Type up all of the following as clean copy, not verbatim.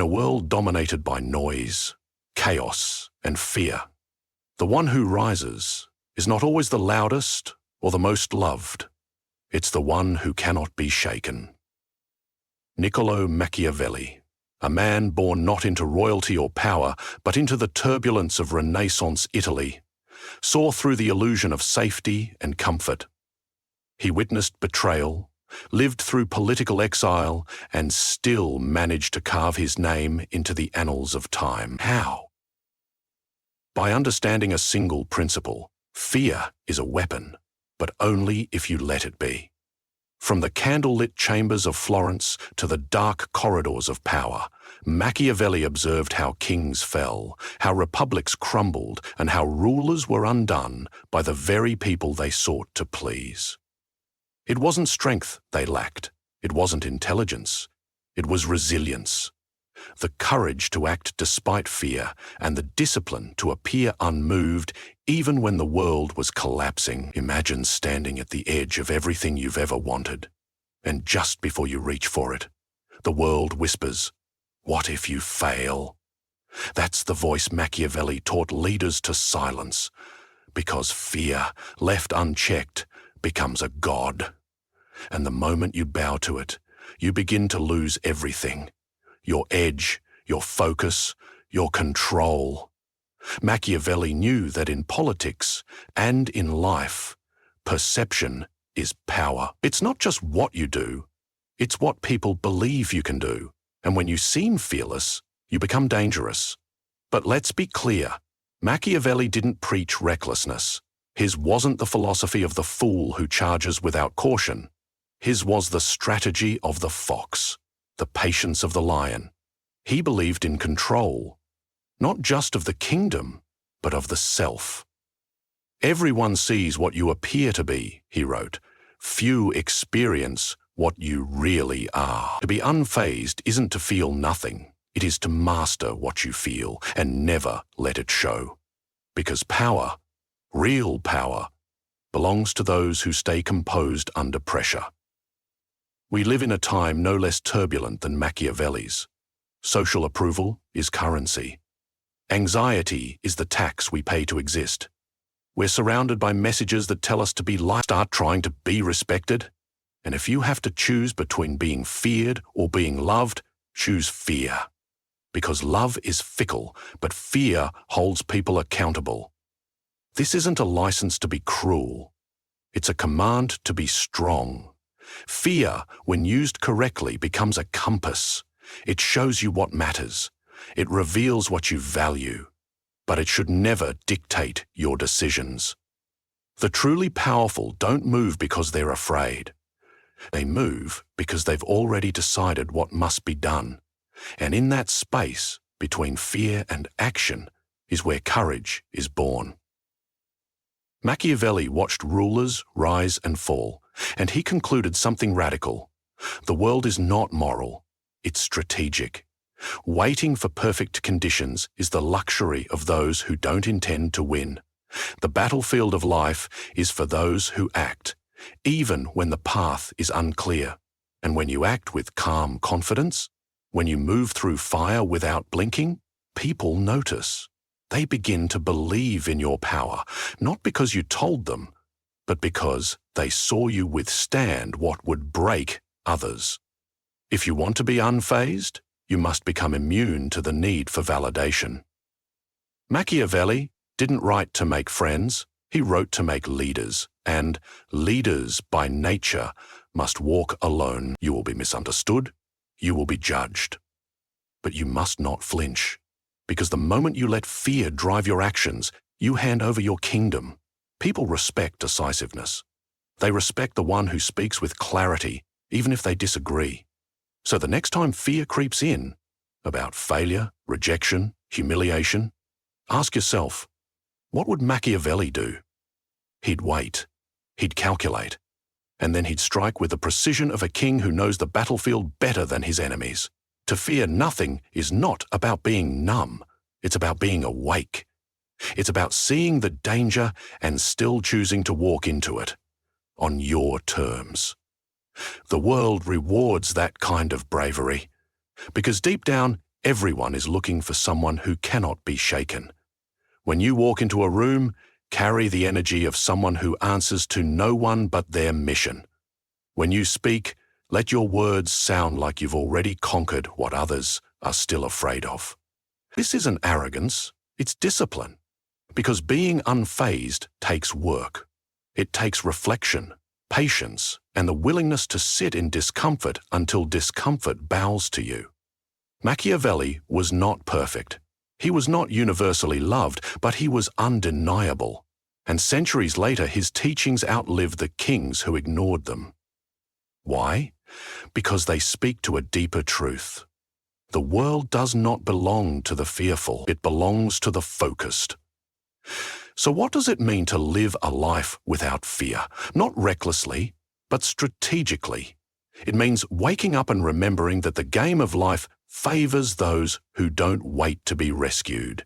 In a world dominated by noise, chaos, and fear, the one who rises is not always the loudest or the most loved. It's the one who cannot be shaken. Niccolò Machiavelli, a man born not into royalty or power, but into the turbulence of Renaissance Italy, saw through the illusion of safety and comfort. He witnessed betrayal, lived through political exile, and still managed to carve his name into the annals of time. How? By understanding a single principle: fear is a weapon, but only if you let it be. From the candlelit chambers of Florence to the dark corridors of power, Machiavelli observed how kings fell, how republics crumbled, and how rulers were undone by the very people they sought to please. It wasn't strength they lacked. It wasn't intelligence. It was resilience. The courage to act despite fear and the discipline to appear unmoved even when the world was collapsing. Imagine standing at the edge of everything you've ever wanted, and just before you reach for it, the world whispers, "What if you fail?" That's the voice Machiavelli taught leaders to silence, because fear, left unchecked, becomes a god. And the moment you bow to it, you begin to lose everything: your edge, your focus, your control. Machiavelli knew that in politics and in life, perception is power. It's not just what you do, it's what people believe you can do. And when you seem fearless, you become dangerous. But let's be clear, Machiavelli didn't preach recklessness. His wasn't the philosophy of the fool who charges without caution. His was the strategy of the fox, the patience of the lion. He believed in control, not just of the kingdom, but of the self. "Everyone sees what you appear to be," he wrote. "Few experience what you really are." To be unfazed isn't to feel nothing. It is to master what you feel and never let it show. Because power, real power, belongs to those who stay composed under pressure. We live in a time no less turbulent than Machiavelli's. Social approval is currency. Anxiety is the tax we pay to exist. We're surrounded by messages that tell us to be liked. Start trying to be respected. And if you have to choose between being feared or being loved, choose fear. Because love is fickle, but fear holds people accountable. This isn't a license to be cruel. It's a command to be strong. Fear, when used correctly, becomes a compass. It shows you what matters. It reveals what you value. But it should never dictate your decisions. The truly powerful don't move because they're afraid. They move because they've already decided what must be done. And in that space between fear and action is where courage is born. Machiavelli watched rulers rise and fall, and he concluded something radical. The world is not moral, it's strategic. Waiting for perfect conditions is the luxury of those who don't intend to win. The battlefield of life is for those who act, even when the path is unclear. And when you act with calm confidence, when you move through fire without blinking, people notice. They begin to believe in your power, not because you told them, but because they saw you withstand what would break others. If you want to be unfazed, you must become immune to the need for validation. Machiavelli didn't write to make friends, he wrote to make leaders, and leaders by nature must walk alone. You will be misunderstood, you will be judged. But you must not flinch, because the moment you let fear drive your actions, you hand over your kingdom. People respect decisiveness. They respect the one who speaks with clarity, even if they disagree. So the next time fear creeps in, about failure, rejection, humiliation, ask yourself, what would Machiavelli do? He'd wait, he'd calculate, and then he'd strike with the precision of a king who knows the battlefield better than his enemies. To fear nothing is not about being numb, it's about being awake. It's about seeing the danger and still choosing to walk into it, on your terms. The world rewards that kind of bravery, because deep down, Everyone is looking for someone who cannot be shaken. When you walk into a room, carry the energy of someone who answers to no one but their mission. When you speak, let your words sound like you've already conquered what others are still afraid of. This isn't arrogance, it's discipline. Because being unfazed takes work. It takes reflection, patience, and the willingness to sit in discomfort until discomfort bows to you. Machiavelli was not perfect. He was not universally loved, but he was undeniable. And centuries later, his teachings outlived the kings who ignored them. Why? Because they speak to a deeper truth. The world does not belong to the fearful, it belongs to the focused. So what does it mean to live a life without fear? Not recklessly, but strategically. It means waking up and remembering that the game of life favors those who don't wait to be rescued.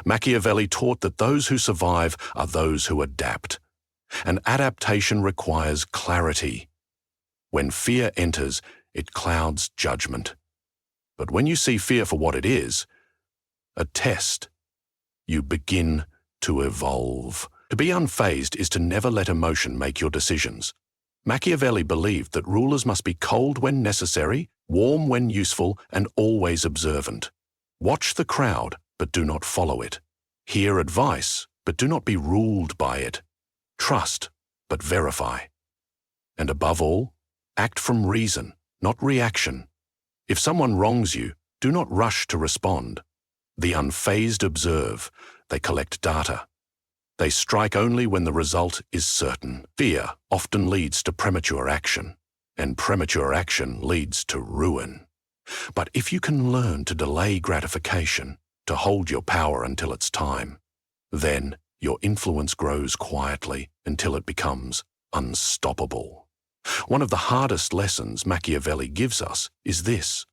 Machiavelli taught that those who survive are those who adapt, and adaptation requires clarity. When fear enters, it clouds judgment. But when you see fear for what it is, a test, you begin to evolve. To be unfazed is to never let emotion make your decisions. Machiavelli believed that rulers must be cold when necessary, warm when useful, and always observant. Watch the crowd, but do not follow it. Hear advice, but do not be ruled by it. Trust, but verify. And above all, act from reason, not reaction. If someone wrongs you, do not rush to respond. The unfazed observe. They collect data. They strike only when the result is certain. Fear often leads to premature action, and premature action leads to ruin. But if you can learn to delay gratification, to hold your power until it's time, then your influence grows quietly until it becomes unstoppable. One of the hardest lessons Machiavelli gives us is this: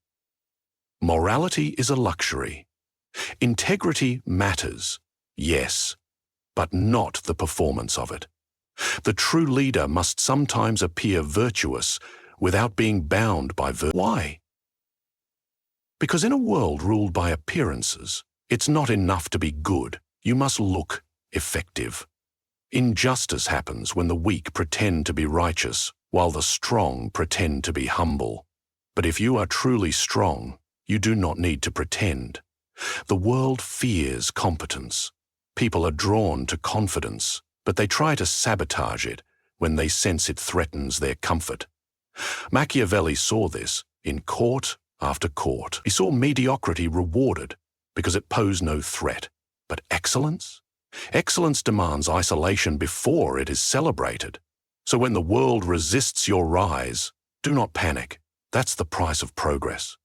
morality is a luxury. Integrity matters, yes, but not the performance of it. The true leader must sometimes appear virtuous without being bound by virtue. Why? Because in a world ruled by appearances, it's not enough to be good. You must look effective. Injustice happens when the weak pretend to be righteous, while the strong pretend to be humble. But if you are truly strong, you do not need to pretend. The world fears competence. People are drawn to confidence, but they try to sabotage it when they sense it threatens their comfort. Machiavelli saw this in court after court. He saw mediocrity rewarded because it posed no threat. But excellence? Excellence demands isolation before it is celebrated. So when the world resists your rise, do not panic. That's the price of progress.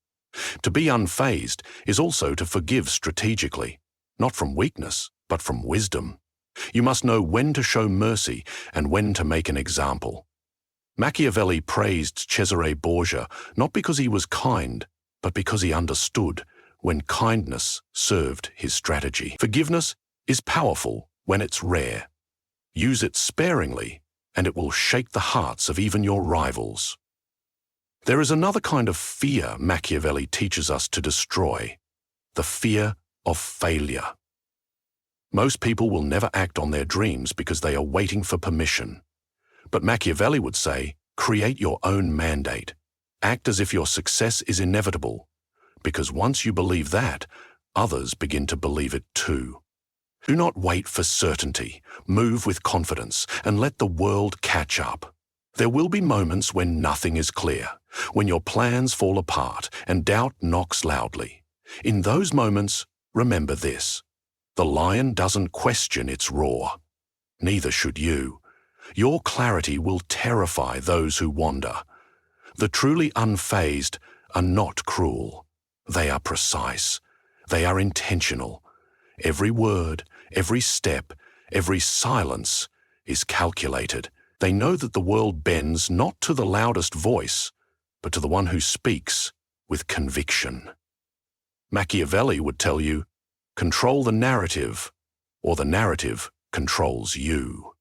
To be unfazed is also to forgive strategically, not from weakness, but from wisdom. You must know when to show mercy and when to make an example. Machiavelli praised Cesare Borgia not because he was kind, but because he understood when kindness served his strategy. Forgiveness is powerful when it's rare. Use it sparingly, and it will shake the hearts of even your rivals. There is another kind of fear Machiavelli teaches us to destroy: the fear of failure. Most people will never act on their dreams because they are waiting for permission. But Machiavelli would say, create your own mandate. Act as if your success is inevitable, because once you believe that, others begin to believe it too. Do not wait for certainty. Move with confidence and let the world catch up. There will be moments when nothing is clear, when your plans fall apart and doubt knocks loudly. In those moments, remember this: the lion doesn't question its roar. Neither should you. Your clarity will terrify those who wander. The truly unfazed are not cruel. They are precise. They are intentional. Every word, every step, every silence is calculated. They know that the world bends not to the loudest voice, but to the one who speaks with conviction. Machiavelli would tell you, control the narrative, or the narrative controls you.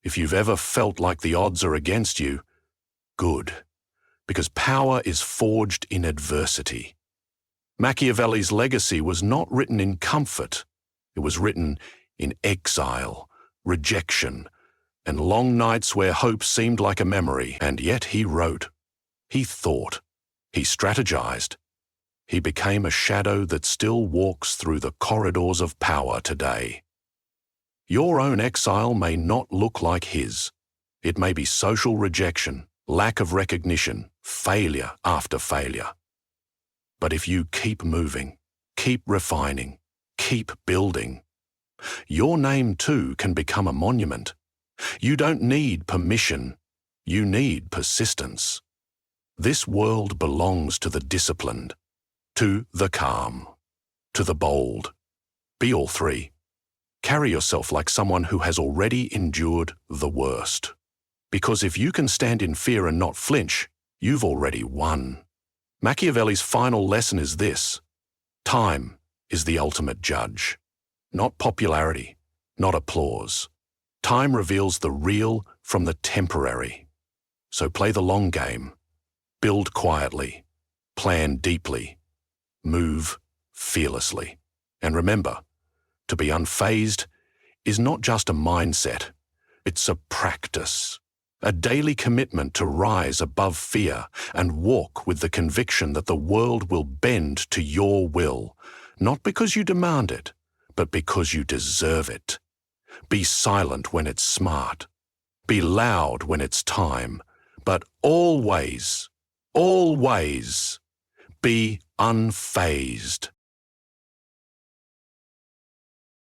If you've ever felt like the odds are against you, good, because power is forged in adversity. Machiavelli's legacy was not written in comfort. It was written in exile, rejection, and long nights where hope seemed like a memory. And yet he wrote, he thought, he strategized. He became a shadow that still walks through the corridors of power today. Your own exile may not look like his. It may be social rejection, lack of recognition, failure after failure. But if you keep moving, keep refining, keep building, your name too can become a monument. You don't need permission, you need persistence. This world belongs to the disciplined, to the calm, to the bold. Be all three. Carry yourself like someone who has already endured the worst. Because if you can stand in fear and not flinch, you've already won. Machiavelli's final lesson is this: time is the ultimate judge. Not popularity, not applause. Time reveals the real from the temporary. So play the long game. Build quietly. Plan deeply. Move fearlessly. And remember, to be unfazed is not just a mindset, it's a practice. A daily commitment to rise above fear and walk with the conviction that the world will bend to your will, not because you demand it, but because you deserve it. Be silent when it's smart. Be loud when it's time. But always, always be unfazed.